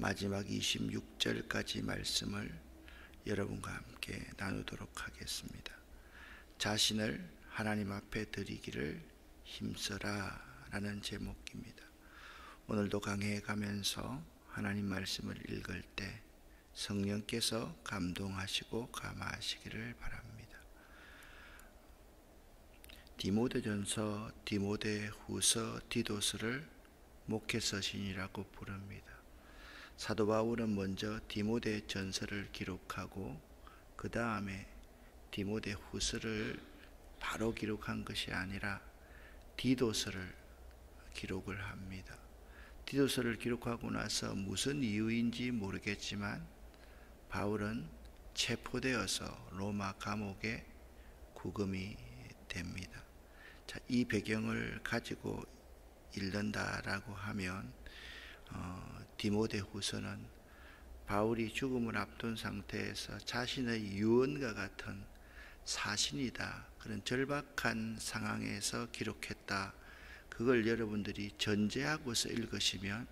마지막 26절까지 말씀을 여러분과 함께 나누도록 하겠습니다. 자신을 하나님 앞에 드리기를 힘써라 라는 제목입니다. 오늘도 강해에 가면서 하나님 말씀을 읽을 때 성령께서 감동하시고 감화하시기를 바랍니다. 디모데전서, 디모데후서, 디도스를 목회서신이라고 부릅니다. 사도 바울은 먼저 디모데전서를 기록하고 그 다음에 디모데후서를 바로 기록한 것이 아니라 디도스를 기록을 합니다. 디도스를 기록하고 나서 무슨 이유인지 모르겠지만 바울은 체포되어서 로마 감옥에 구금이 됩니다. 자, 이 배경을 가지고 읽는다라고 하면 디모데후서는 바울이 죽음을 앞둔 상태에서 자신의 유언과 같은 사신이다, 그런 절박한 상황에서 기록했다, 그걸 여러분들이 전제하고서 읽으시면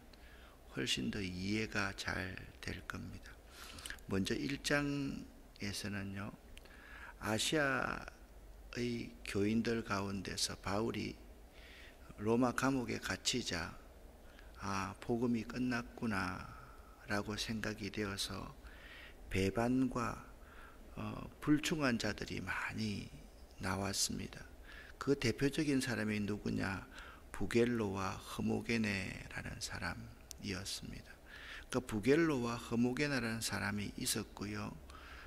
훨씬 더 이해가 잘 될 겁니다. 먼저 1장에서는요 아시아의 교인들 가운데서 바울이 로마 감옥에 갇히자 복음이 끝났구나 라고 생각이 되어서 배반과 불충한 자들이 많이 나왔습니다. 그 대표적인 사람이 누구냐? 부겔로와 흐모게네라는 사람이었습니다. 그 부겔로와 흐모게네라는 사람이 있었고요,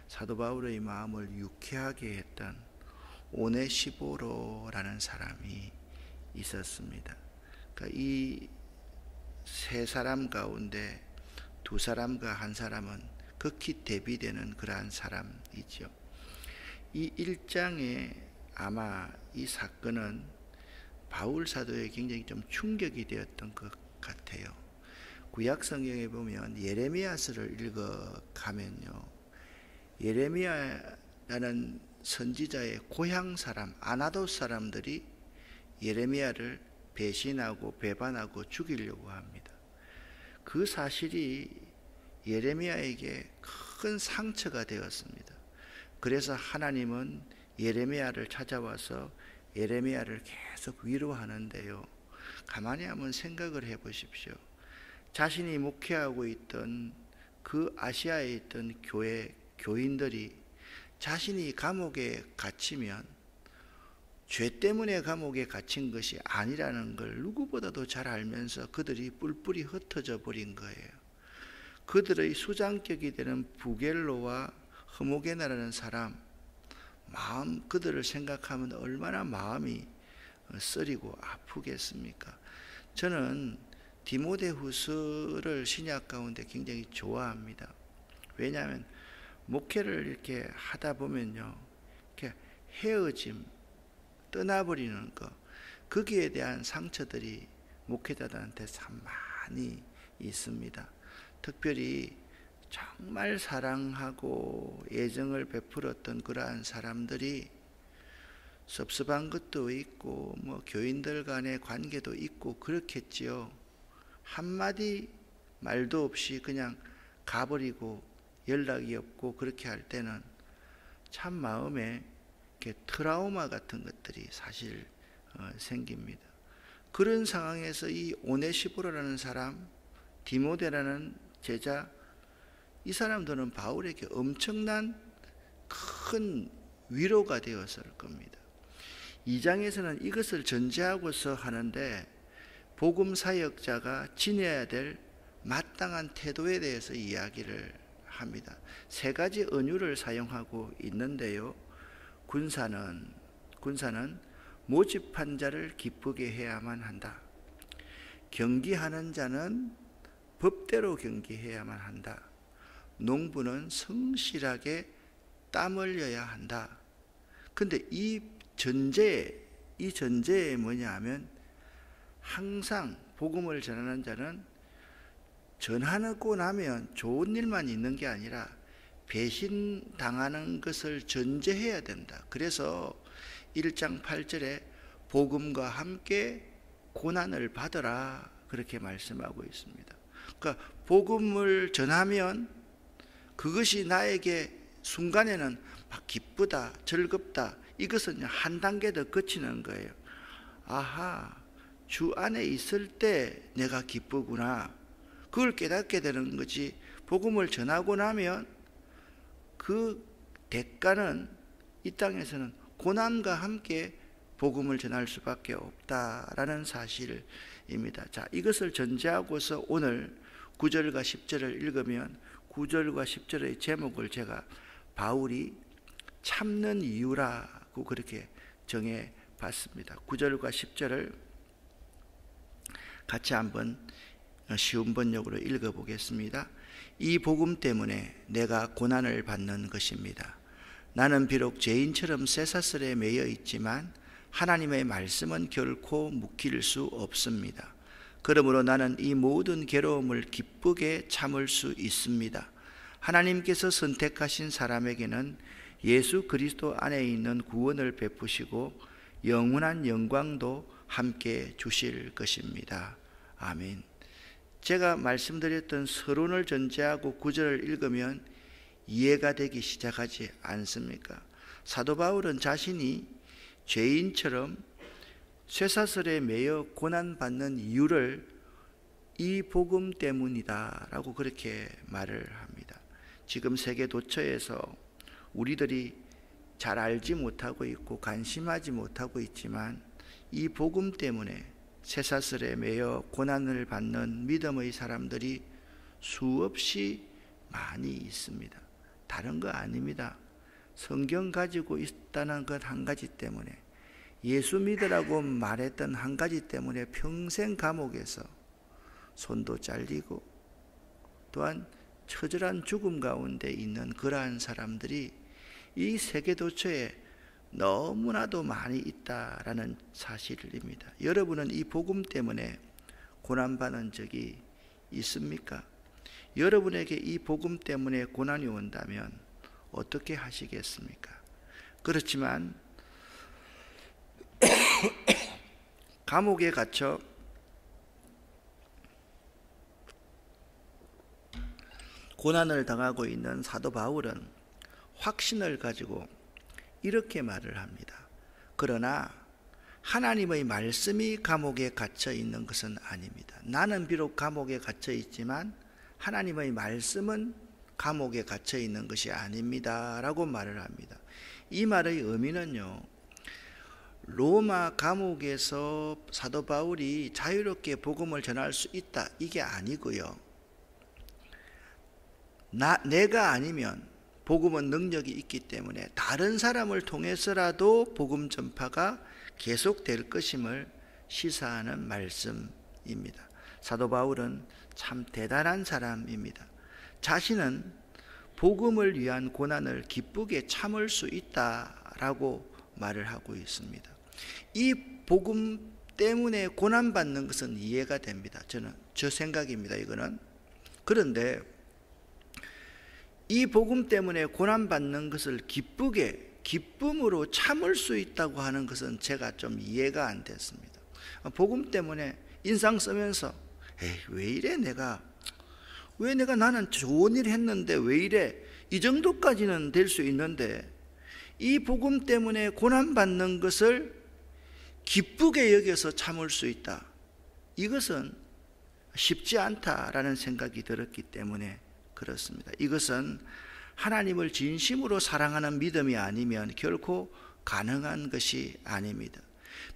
사도 바울의 마음을 유쾌하게 했던 오네시보로라는 사람이 있었습니다. 그러니까 이 세 사람 가운데 두 사람과 한 사람은 극히 대비되는 그러한 사람이죠. 이 1장에 아마 이 사건은 바울 사도에 굉장히 좀 충격이 되었던 것 같아요. 구약 성경에 보면 예레미야서를 읽어가면요, 예레미야라는 선지자의 고향 사람 아나돗 사람들이 예레미야를 배신하고 배반하고 죽이려고 합니다. 그 사실이 예레미야에게 큰 상처가 되었습니다. 그래서 하나님은 예레미야를 찾아와서 예레미야를 계속 위로하는데요, 가만히 한번 생각을 해 보십시오. 자신이 목회하고 있던 그 아시아에 있던 교회 교인들이 자신이 감옥에 갇히면 죄 때문에 감옥에 갇힌 것이 아니라는 걸 누구보다도 잘 알면서 그들이 뿔뿔이 흩어져 버린 거예요. 그들의 수장격이 되는 부겔로와 흐모게나라는 사람 그들을 생각하면 얼마나 마음이 쓰리고 아프겠습니까? 저는 디모데후서를 신약 가운데 굉장히 좋아합니다. 왜냐하면 목회를 이렇게 하다 보면요, 이렇게 헤어짐, 떠나버리는 것, 거기에 대한 상처들이 목회자들한테 참 많이 있습니다. 특별히 정말 사랑하고 애정을 베풀었던 그러한 사람들이 섭섭한 것도 있고 교인들 간의 관계도 있고 그렇겠지요. 한마디 말도 없이 그냥 가버리고 연락이 없고 그렇게 할 때는 참 마음에 트라우마 같은 것들이 사실 생깁니다. 그런 상황에서 이 오네시보로라는 사람, 디모데라는 제자, 이 사람들은 바울에게 엄청난 큰 위로가 되었을 겁니다. 2장에서는 이것을 전제하고서 하는데 복음 사역자가 지녀야 될 마땅한 태도에 대해서 이야기를 합니다. 세 가지 은유를 사용하고 있는데요, 군사는 모집한 자를 기쁘게 해야만 한다. 경기하는 자는 법대로 경기해야만 한다. 농부는 성실하게 땀 흘려야 한다. 근데 이 전제에 뭐냐 하면 항상 복음을 전하는 자는 전하고 나면 좋은 일만 있는 게 아니라 배신당하는 것을 전제해야 된다. 그래서 1장 8절에 복음과 함께 고난을 받으라 그렇게 말씀하고 있습니다. 그러니까 복음을 전하면 그것이 나에게 순간에는 막 기쁘다, 즐겁다, 이것은 한 단계 더 거치는 거예요. 아하, 주 안에 있을 때 내가 기쁘구나. 그걸 깨닫게 되는 거지. 복음을 전하고 나면 그 대가는 이 땅에서는 고난과 함께 복음을 전할 수밖에 없다라는 사실입니다. 자, 이것을 전제하고서 오늘 9절과 10절을 읽으면 9절과 10절의 제목을 제가 바울이 참는 이유라고 그렇게 정해 봤습니다. 9절과 10절을 같이 한번 쉬운 번역으로 읽어 보겠습니다. 이 복음 때문에 내가 고난을 받는 것입니다. 나는 비록 죄인처럼 쇠사슬에 매여 있지만 하나님의 말씀은 결코 묶일 수 없습니다. 그러므로 나는 이 모든 괴로움을 기쁘게 참을 수 있습니다. 하나님께서 선택하신 사람에게는 예수 그리스도 안에 있는 구원을 베푸시고 영원한 영광도 함께 주실 것입니다. 아멘. 제가 말씀드렸던 서론을 전제하고 9절을 읽으면 이해가 되기 시작하지 않습니까? 사도 바울은 자신이 죄인처럼 쇠사슬에 매여 고난받는 이유를 이 복음 때문이다 라고 그렇게 말을 합니다. 지금 세계 도처에서 우리들이 잘 알지 못하고 있고 관심하지 못하고 있지만 이 복음 때문에 쇠사슬에 매여 고난을 받는 믿음의 사람들이 수없이 많이 있습니다. 다른 거 아닙니다. 성경 가지고 있다는 것 한 가지 때문에, 예수 믿으라고 말했던 한 가지 때문에 평생 감옥에서 손도 잘리고 또한 처절한 죽음 가운데 있는 그러한 사람들이 이 세계 도처에 너무나도 많이 있다라는 사실입니다. 여러분은 이 복음 때문에 고난받은 적이 있습니까? 여러분에게 이 복음 때문에 고난이 온다면 어떻게 하시겠습니까? 그렇지만 감옥에 갇혀 고난을 당하고 있는 사도 바울은 확신을 가지고 이렇게 말을 합니다. 그러나 하나님의 말씀이 감옥에 갇혀 있는 것은 아닙니다. 나는 비록 감옥에 갇혀 있지만 하나님의 말씀은 감옥에 갇혀 있는 것이 아닙니다 라고 말을 합니다. 이 말의 의미는요, 로마 감옥에서 사도 바울이 자유롭게 복음을 전할 수 있다, 이게 아니고요, 내가 아니면 복음은 능력이 있기 때문에 다른 사람을 통해서라도 복음 전파가 계속될 것임을 시사하는 말씀입니다. 사도 바울은 참 대단한 사람입니다. 자신은 복음을 위한 고난을 기쁘게 참을 수 있다라고 말을 하고 있습니다. 이 복음 때문에 고난받는 것은 이해가 됩니다. 저 생각입니다. 이거는. 그런데 이 복음 때문에 고난받는 것을 기쁨으로 참을 수 있다고 하는 것은 제가 좀 이해가 안 됐습니다. 복음 때문에 인상 쓰면서 왜 이래 나는 좋은 일 했는데 왜 이래, 이 정도까지는 될 수 있는데 이 복음 때문에 고난받는 것을 기쁘게 여겨서 참을 수 있다, 이것은 쉽지 않다라는 생각이 들었기 때문에 그렇습니다. 이것은 하나님을 진심으로 사랑하는 믿음이 아니면 결코 가능한 것이 아닙니다.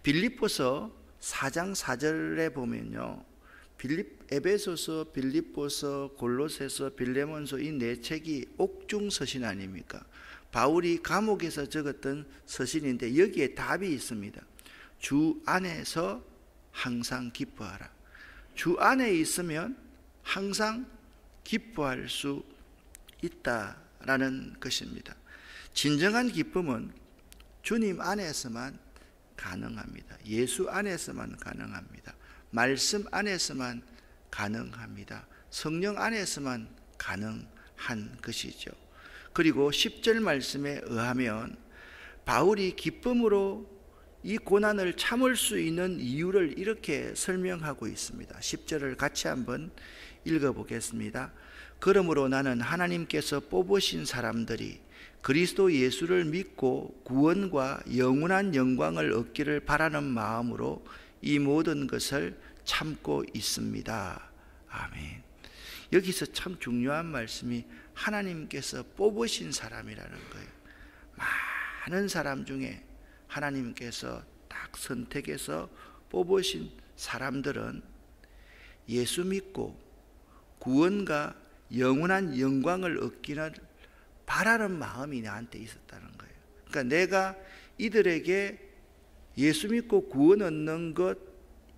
빌립보서 4장 4절에 보면요, 에베소서, 빌립보서, 골로새서, 빌레몬서 이 네 책이 옥중 서신 아닙니까? 바울이 감옥에서 적었던 서신인데 여기에 답이 있습니다. 주 안에서 항상 기뻐하라. 주 안에 있으면 항상 기뻐할 수 있다라는 것입니다. 진정한 기쁨은 주님 안에서만 가능합니다. 예수 안에서만 가능합니다. 말씀 안에서만 가능합니다. 성령 안에서만 가능한 것이죠. 그리고 10절 말씀에 의하면 바울이 기쁨으로 이 고난을 참을 수 있는 이유를 이렇게 설명하고 있습니다. 10절을 같이 한번 읽어보겠습니다. 그러므로 나는 하나님께서 뽑으신 사람들이 그리스도 예수를 믿고 구원과 영원한 영광을 얻기를 바라는 마음으로 이 모든 것을 참고 있습니다. 아멘. 여기서 참 중요한 말씀이 하나님께서 뽑으신 사람이라는 거예요. 많은 사람 중에 하나님께서 딱 선택해서 뽑으신 사람들은 예수 믿고 구원과 영원한 영광을 얻기를 바라는 마음이 나한테 있었다는 거예요. 그러니까 내가 이들에게 예수 믿고 구원 얻는 것,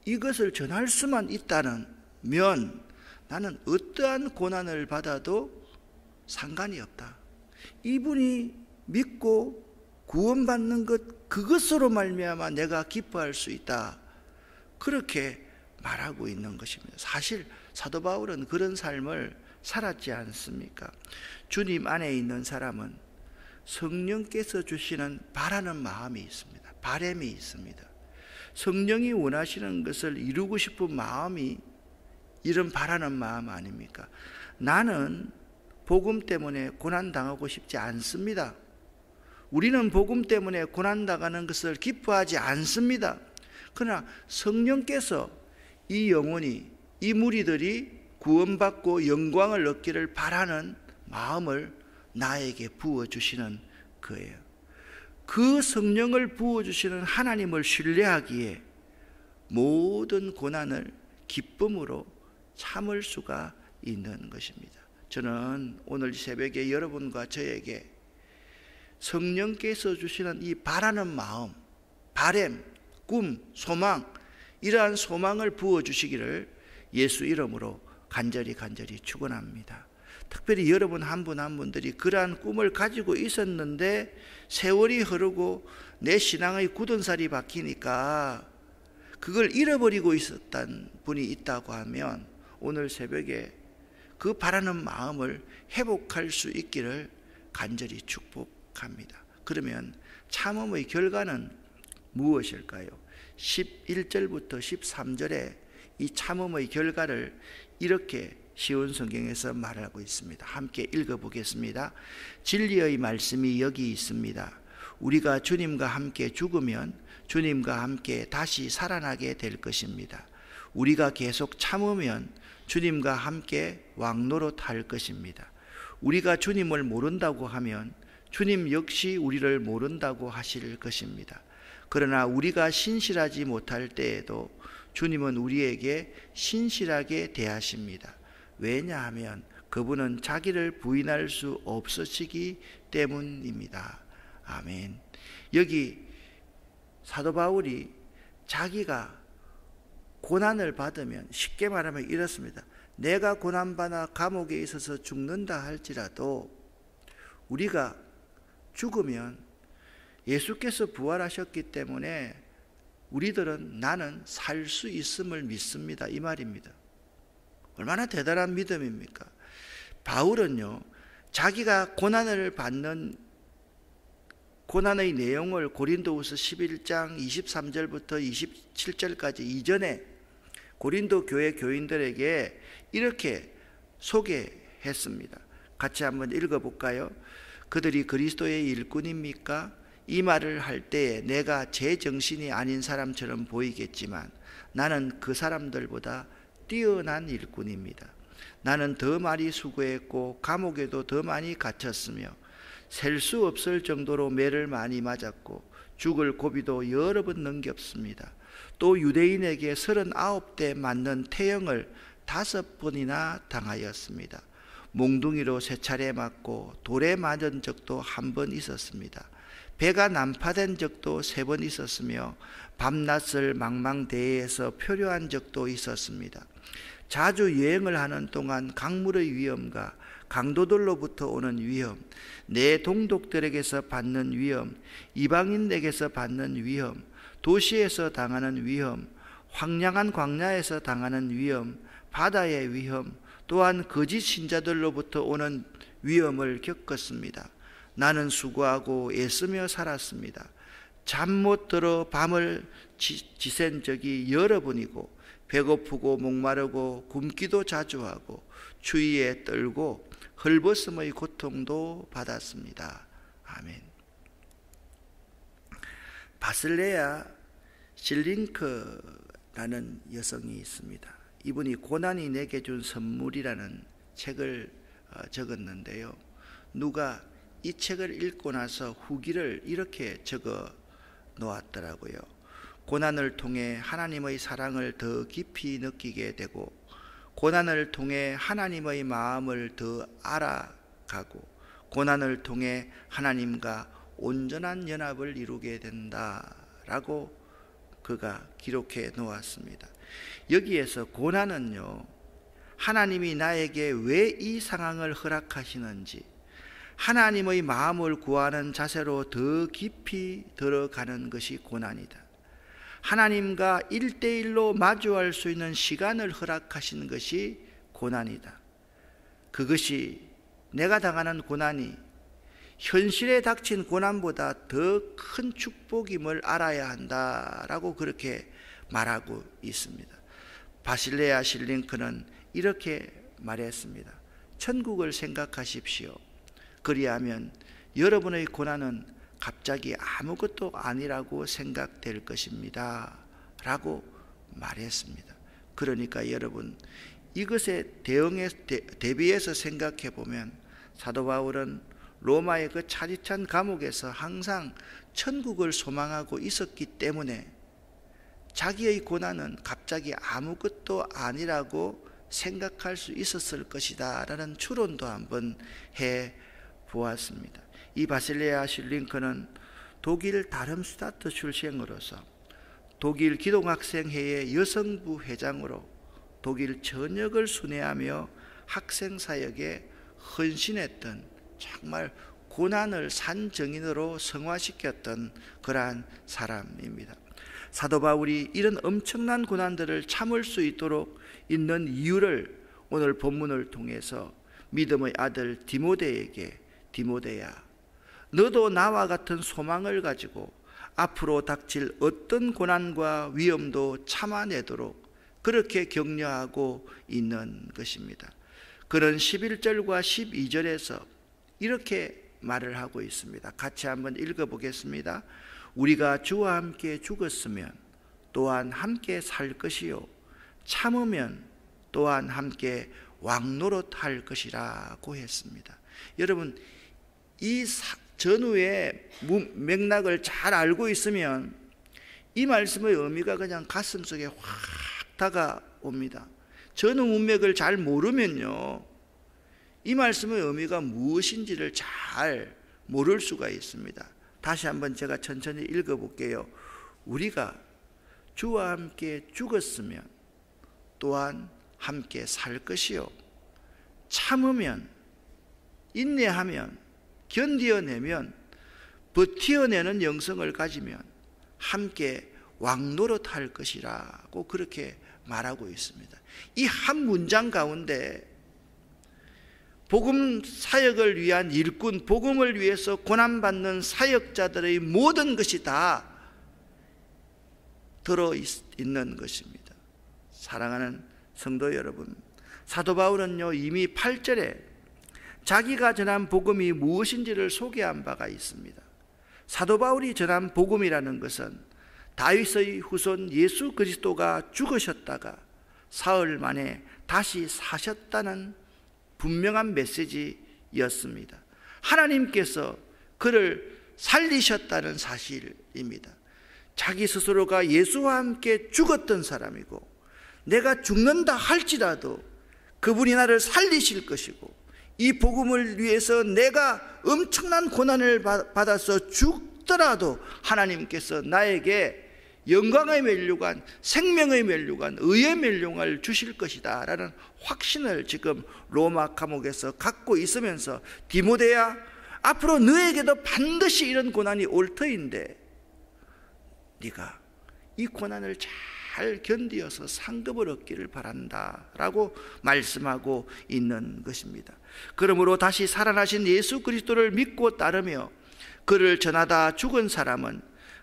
이것을 전할 수만 있다면 나는 어떠한 고난을 받아도 상관이 없다. 이분이 믿고 구원받는 것, 그것으로 말미암아 내가 기뻐할 수 있다. 그렇게 말하고 있는 것입니다. 사실 사도 바울은 그런 삶을 살았지 않습니까? 주님 안에 있는 사람은 성령께서 주시는 바라는 마음이 있습니다. 바람이 있습니다. 성령이 원하시는 것을 이루고 싶은 마음이 이런 바라는 마음 아닙니까? 나는 복음 때문에 고난당하고 싶지 않습니다. 우리는 복음 때문에 고난당하는 것을 기뻐하지 않습니다. 그러나 성령께서 이 영혼이, 이 무리들이 구원받고 영광을 얻기를 바라는 마음을 나에게 부어주시는 거예요. 그 성령을 부어주시는 하나님을 신뢰하기에 모든 고난을 기쁨으로 참을 수가 있는 것입니다. 저는 오늘 새벽에 여러분과 저에게 성령께서 주시는 이 바라는 마음, 바람, 꿈, 소망, 이러한 소망을 부어주시기를 예수 이름으로 간절히 축원합니다. 특별히 여러분 한 분 한 분들이 그러한 꿈을 가지고 있었는데 세월이 흐르고 내 신앙의 굳은 살이 박히니까 그걸 잃어버리고 있었던 분이 있다고 하면 오늘 새벽에 그 바라는 마음을 회복할 수 있기를 간절히 축복합니다. 그러면 참음의 결과는 무엇일까요? 11절부터 13절에 이 참음의 결과를 이렇게 쉬운 성경에서 말하고 있습니다. 함께 읽어보겠습니다. 진리의 말씀이 여기 있습니다. 우리가 주님과 함께 죽으면 주님과 함께 다시 살아나게 될 것입니다. 우리가 계속 참으면 주님과 함께 왕노릇할 것입니다. 우리가 주님을 모른다고 하면 주님 역시 우리를 모른다고 하실 것입니다. 그러나 우리가 신실하지 못할 때에도 주님은 우리에게 신실하게 대하십니다. 왜냐하면 그분은 자기를 부인할 수 없으시기 때문입니다. 아멘. 여기 사도 바울이 자기가 고난을 받으면, 쉽게 말하면 이렇습니다. 내가 고난받아 감옥에 있어서 죽는다 할지라도 우리가 죽으면 예수께서 부활하셨기 때문에 우리들은 나는 살 수 있음을 믿습니다. 이 말입니다. 얼마나 대단한 믿음입니까? 바울은요, 자기가 고난을 받는 고난의 내용을 고린도후서 11장 23절부터 27절까지 이전에 고린도 교회 교인들에게 이렇게 소개했습니다. 같이 한번 읽어볼까요? 그들이 그리스도의 일꾼입니까? 이 말을 할 때에 내가 제 정신이 아닌 사람처럼 보이겠지만 나는 그 사람들보다 뛰어난 일꾼입니다. 나는 더 많이 수고했고 감옥에도 더 많이 갇혔으며 셀 수 없을 정도로 매를 많이 맞았고 죽을 고비도 여러 번 넘겼습니다. 또 유대인에게 39대 맞는 태형을 5번이나 당하였습니다. 몽둥이로 3차례 맞고 돌에 맞은 적도 1번 있었습니다. 배가 난파된 적도 3번 있었으며 밤낮을 망망대해에서 표류한 적도 있었습니다. 자주 여행을 하는 동안 강물의 위험과 강도들로부터 오는 위험, 내 동독들에게서 받는 위험, 이방인에게서 받는 위험, 도시에서 당하는 위험, 황량한 광야에서 당하는 위험, 바다의 위험, 또한 거짓 신자들로부터 오는 위험을 겪었습니다. 나는 수고하고 애쓰며 살았습니다. 잠 못 들어 밤을 지샌 적이 여러 번이고 배고프고 목마르고 굶기도 자주 하고 추위에 떨고 헐벗음의 고통도 받았습니다. 아멘. 바실레아 실링크라는 여성이 있습니다. 이분이 고난이 내게 준 선물이라는 책을 적었는데요. 누가 이 책을 읽고 나서 후기를 이렇게 적어 놓았더라고요. 고난을 통해 하나님의 사랑을 더 깊이 느끼게 되고 고난을 통해 하나님의 마음을 더 알아가고 고난을 통해 하나님과 온전한 연합을 이루게 된다라고 그가 기록해 놓았습니다. 여기에서 고난은요, 하나님이 나에게 왜 이 상황을 허락하시는지 하나님의 마음을 구하는 자세로 더 깊이 들어가는 것이 고난이다. 하나님과 1대1로 마주할 수 있는 시간을 허락하신 것이 고난이다. 그것이 내가 당하는 고난이 현실에 닥친 고난보다 더 큰 축복임을 알아야 한다라고 그렇게 말하고 있습니다. 바실레아 실링크는 이렇게 말했습니다. 천국을 생각하십시오. 그리하면 여러분의 고난은 갑자기 아무것도 아니라고 생각될 것입니다 라고 말했습니다. 그러니까 여러분, 이것에 대비해서 생각해 보면 사도 바울은 로마의 그 차디찬 감옥에서 항상 천국을 소망하고 있었기 때문에 자기의 고난은 갑자기 아무것도 아니라고 생각할 수 있었을 것이다 라는 추론도 한번 해 보았습니다. 이 바실레아 실링크는 독일 다름슈타트 출생으로서 독일 기독학생회의 여성부 회장으로 독일 전역을 순회하며 학생사역에 헌신했던 정말 고난을 산 정인으로 성화시켰던 그러한 사람입니다. 사도 바울이 이런 엄청난 고난들을 참을 수 있도록 있는 이유를 오늘 본문을 통해서 믿음의 아들 디모데에게, 디모데야, 너도 나와 같은 소망을 가지고 앞으로 닥칠 어떤 고난과 위험도 참아내도록 그렇게 격려하고 있는 것입니다. 그런 11절과 12절에서 이렇게 말을 하고 있습니다. 같이 한번 읽어보겠습니다. 우리가 주와 함께 죽었으면 또한 함께 살 것이요 참으면 또한 함께 왕노릇할 것이라고 했습니다. 여러분, 이 전후의 맥락을 잘 알고 있으면 이 말씀의 의미가 그냥 가슴속에 확 다가옵니다. 전후 문맥을 잘 모르면요, 이 말씀의 의미가 무엇인지를 잘 모를 수가 있습니다. 다시 한번 제가 천천히 읽어볼게요. 우리가 주와 함께 죽었으면 또한 함께 살 것이요 참으면, 인내하면, 견디어내면, 버티어내는 영성을 가지면 함께 왕노릇할 것이라고 그렇게 말하고 있습니다. 이 한 문장 가운데 복음 사역을 위한 일꾼, 복음을 위해서 고난받는 사역자들의 모든 것이 다 들어있는 것입니다. 사랑하는 성도 여러분, 사도 바울은요, 이미 8절에 자기가 전한 복음이 무엇인지를 소개한 바가 있습니다. 사도 바울이 전한 복음이라는 것은 다윗의 후손 예수 그리스도가 죽으셨다가 사흘 만에 다시 사셨다는 분명한 메시지였습니다. 하나님께서 그를 살리셨다는 사실입니다. 자기 스스로가 예수와 함께 죽었던 사람이고 내가 죽는다 할지라도 그분이 나를 살리실 것이고 이 복음을 위해서 내가 엄청난 고난을 받아서 죽더라도 하나님께서 나에게 영광의 면류관, 생명의 면류관, 의의 면류관을 주실 것이다 라는 확신을 지금 로마 감옥에서 갖고 있으면서 디모데야, 앞으로 너에게도 반드시 이런 고난이 올 터인데 네가 이 고난을 잘 견디어서 상급을 얻기를 바란다 라고 말씀하고 있는 것입니다. 그러므로 다시 살아나신 예수 그리스도를 믿고 따르며 그를 전하다 죽은 사람은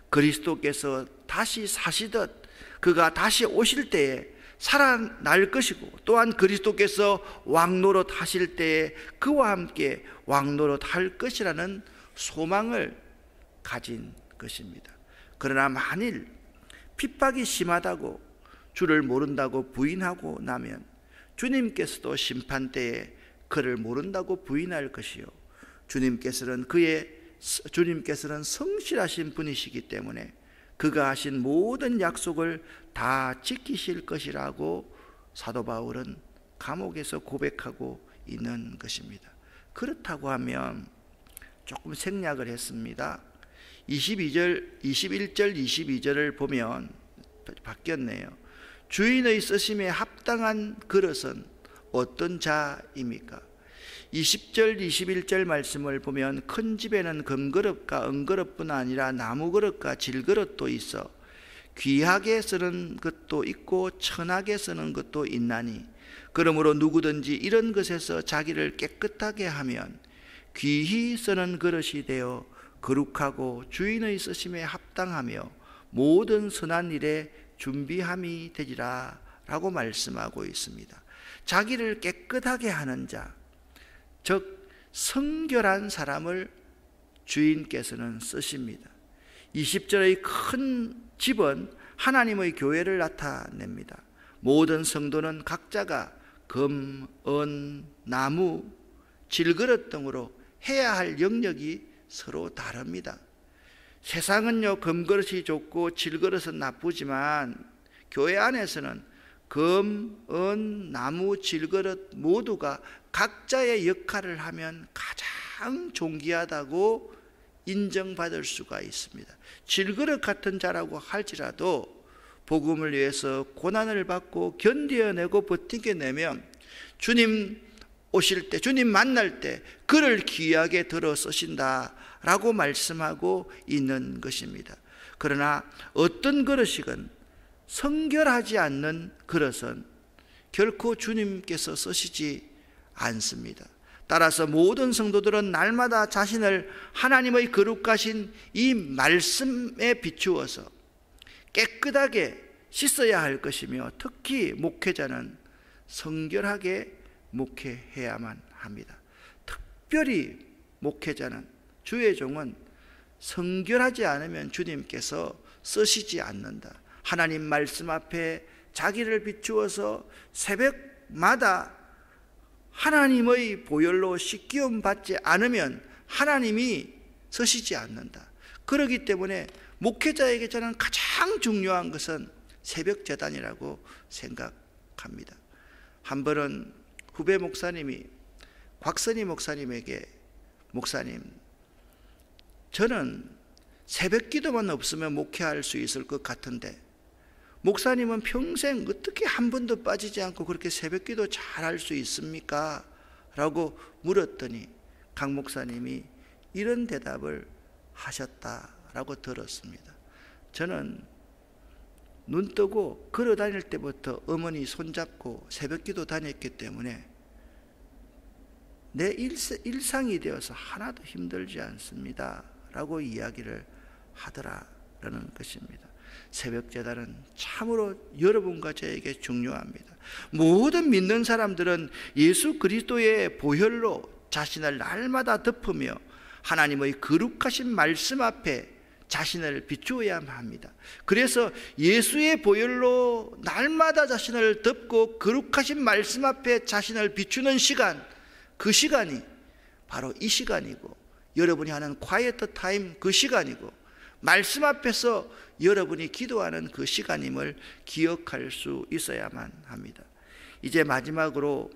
그리스도께서 다시 사시듯 그가 다시 오실 때에 살아날 것이고, 또한 그리스도께서 왕노릇 하실 때에 그와 함께 왕노릇 할 것이라는 소망을 가진 것입니다. 그러나 만일 핍박이 심하다고 주를 모른다고 부인하고 나면 주님께서도 심판 때에 그를 모른다고 부인할 것이요, 주님께서는 성실하신 분이시기 때문에 그가 하신 모든 약속을 다 지키실 것이라고 사도 바울은 감옥에서 고백하고 있는 것입니다. 그렇다고 하면 조금 생략을 했습니다. 21절 22절을 보면 바뀌었네요. 주인의 쓰심에 합당한 그릇은 어떤 자입니까? 20절 21절 말씀을 보면 큰 집에는 금그릇과 은그릇뿐 아니라 나무그릇과 질그릇도 있어 귀하게 쓰는 것도 있고 천하게 쓰는 것도 있나니, 그러므로 누구든지 이런 것에서 자기를 깨끗하게 하면 귀히 쓰는 그릇이 되어 거룩하고 주인의 쓰심에 합당하며 모든 선한 일에 준비함이 되리라 라고 말씀하고 있습니다. 자기를 깨끗하게 하는 자, 즉 성결한 사람을 주인께서는 쓰십니다. 20절의 큰 집은 하나님의 교회를 나타냅니다. 모든 성도는 각자가 금, 은, 나무, 질그릇 등으로 해야 할 영역이 서로 다릅니다. 세상은요, 금그릇이 좋고 질그릇은 나쁘지만 교회 안에서는 금, 은, 나무, 질그릇 모두가 각자의 역할을 하면 가장 존귀하다고 인정받을 수가 있습니다. 질그릇 같은 자라고 할지라도 복음을 위해서 고난을 받고 견뎌내고 버티게내면 주님 오실 때, 주님 만날 때 그를 귀하게 들어 쓰신다라고 말씀하고 있는 것입니다. 그러나 어떤 그릇이건 성결하지 않는 그릇은 결코 주님께서 쓰시지 않습니다. 따라서 모든 성도들은 날마다 자신을 하나님의 거룩하신 이 말씀에 비추어서 깨끗하게 씻어야 할 것이며, 특히 목회자는 성결하게 목회해야만 합니다. 특별히 목회자는, 주의 종은 성결하지 않으면 주님께서 쓰시지 않는다. 하나님 말씀 앞에 자기를 비추어서 새벽마다 하나님의 보혈로 씻기움 받지 않으면 하나님이 서시지 않는다. 그렇기 때문에 목회자에게 저는 가장 중요한 것은 새벽 제단이라고 생각합니다. 한 번은 후배 목사님이 곽선희 목사님에게, 목사님, 저는 새벽 기도만 없으면 목회할 수 있을 것 같은데 목사님은 평생 어떻게 한 번도 빠지지 않고 그렇게 새벽 기도 잘할 수 있습니까? 라고 물었더니 강 목사님이 이런 대답을 하셨다라고 들었습니다. 저는 눈 뜨고 걸어 다닐 때부터 어머니 손잡고 새벽 기도 다녔기 때문에 내 일상이 되어서 하나도 힘들지 않습니다 라고 이야기를 하더라라는 것입니다. 새벽 제단은 참으로 여러분과 저에게 중요합니다. 모든 믿는 사람들은 예수 그리스도의 보혈로 자신을 날마다 덮으며 하나님의 거룩하신 말씀 앞에 자신을 비추어야만 합니다. 그래서 예수의 보혈로 날마다 자신을 덮고 거룩하신 말씀 앞에 자신을 비추는 시간, 그 시간이 바로 이 시간이고, 여러분이 하는 콰이어트 타임 그 시간이고, 말씀 앞에서 여러분이 기도하는 그 시간임을 기억할 수 있어야만 합니다. 이제 마지막으로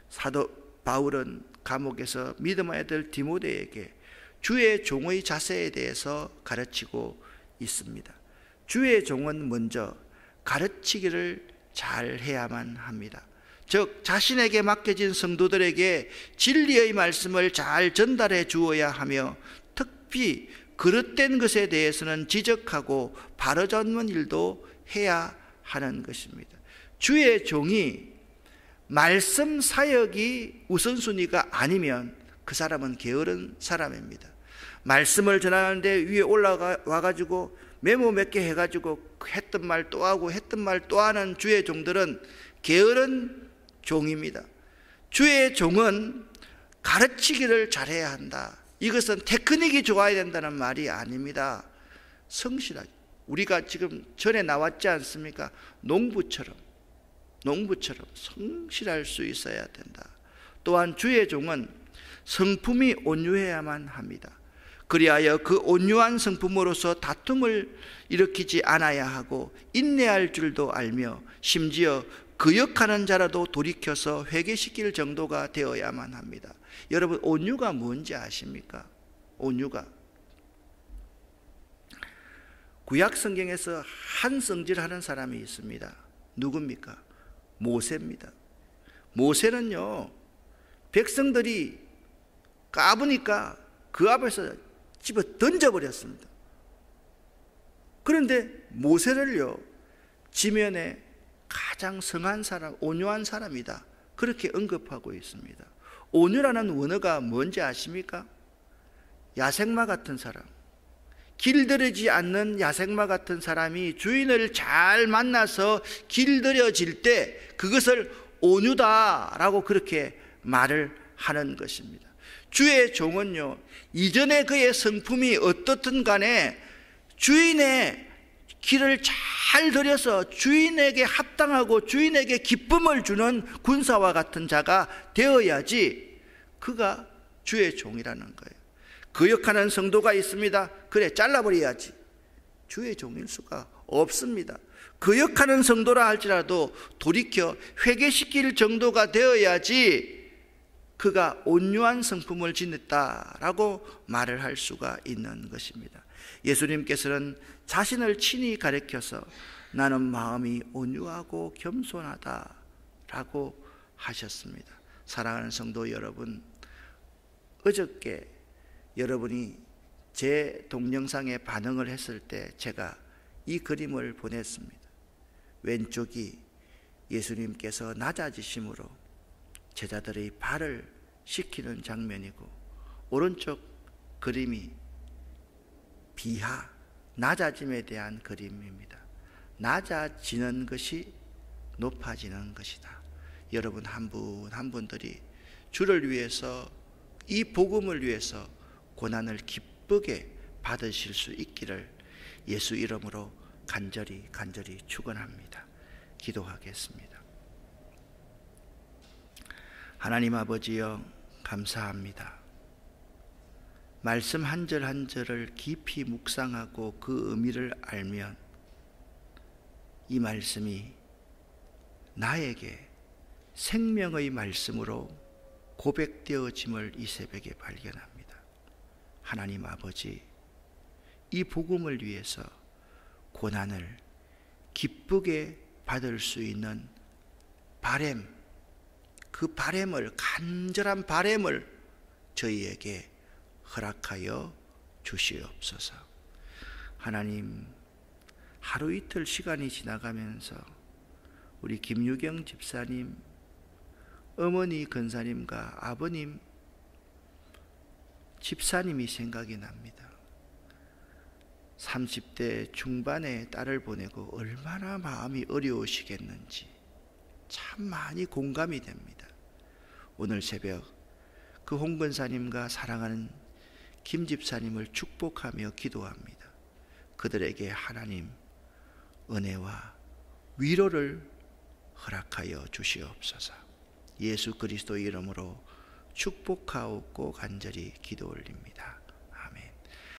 사도 바울은 감옥에서 믿음의 아들 디모데에게 주의 종의 자세에 대해서 가르치고 있습니다. 주의 종은 먼저 가르치기를 잘 해야만 합니다. 즉 자신에게 맡겨진 성도들에게 진리의 말씀을 잘 전달해 주어야 하며, 특히 그릇된 것에 대해서는 지적하고 바로잡는 일도 해야 하는 것입니다. 주의 종이 말씀 사역이 우선순위가 아니면 그 사람은 게으른 사람입니다. 말씀을 전하는데 위에 올라와가지고 메모 몇 개 해가지고 했던 말 또 하고 했던 말 또 하는 주의 종들은 게으른 종입니다. 주의 종은 가르치기를 잘해야 한다. 이것은 테크닉이 좋아야 된다는 말이 아닙니다. 성실하게. 우리가 지금 전에 나왔지 않습니까? 농부처럼 성실할 수 있어야 된다. 또한 주의 종은 성품이 온유해야만 합니다. 그리하여 그 온유한 성품으로서 다툼을 일으키지 않아야 하고 인내할 줄도 알며 심지어 거역하는 자라도 돌이켜서 회개시킬 정도가 되어야만 합니다. 여러분, 온유가 뭔지 아십니까? 온유가 구약 성경에서 한 성질하는 사람이 있습니다. 누굽니까? 모세입니다. 모세는요, 백성들이 까부니까 그 앞에서 집어 던져버렸습니다. 그런데 모세를요, 지면에 가장 성한 사람, 온유한 사람이다, 그렇게 언급하고 있습니다. 온유라는 원어가 뭔지 아십니까? 야생마 같은 사람, 길들이지 않는 야생마 같은 사람이 주인을 잘 만나서 길들여질 때 그것을 온유다라고 그렇게 말을 하는 것입니다. 주의 종은요, 이전에 그의 성품이 어떻든 간에 주인의 길을 잘 들여서 주인에게 합당하고 주인에게 기쁨을 주는 군사와 같은 자가 되어야지 그가 주의 종이라는 거예요. 거역하는 성도가 있습니다. 그래, 잘라버려야지. 주의 종일 수가 없습니다. 거역하는 성도라 할지라도 돌이켜 회개시킬 정도가 되어야지 그가 온유한 성품을 지녔다라고 말을 할 수가 있는 것입니다. 예수님께서는 자신을 친히 가리켜서 나는 마음이 온유하고 겸손하다라고 하셨습니다. 사랑하는 성도 여러분, 어저께 여러분이 제 동영상에 반응을 했을 때 제가 이 그림을 보냈습니다. 왼쪽이 예수님께서 낮아지심으로 제자들의 발을 씻기는 장면이고, 오른쪽 그림이 비하, 낮아짐에 대한 그림입니다. 낮아지는 것이 높아지는 것이다. 여러분 한 분 한 분들이 주를 위해서, 이 복음을 위해서 고난을 기쁘게 받으실 수 있기를 예수 이름으로 간절히 축원합니다. 기도하겠습니다. 하나님 아버지여, 감사합니다. 말씀 한 절 한 절을 깊이 묵상하고 그 의미를 알면 이 말씀이 나에게 생명의 말씀으로 고백되어짐을 이 새벽에 발견합니다. 하나님 아버지, 이 복음을 위해서 고난을 기쁘게 받을 수 있는 바램, 그 바램을, 간절한 바램을 저희에게 허락하여 주시옵소서. 하나님, 하루 이틀 시간이 지나가면서 우리 김유경 집사님, 어머니 권사님과 아버님 집사님이 생각이 납니다. 30대 중반에 딸을 보내고 얼마나 마음이 어려우시겠는지 참 많이 공감이 됩니다. 오늘 새벽 그 홍 권사님과 사랑하는 김 집사님을 축복하며 기도합니다. 그들에게 하나님 은혜와 위로를 허락하여 주시옵소서. 예수 그리스도의 이름으로 축복하옵고 간절히 기도 올립니다.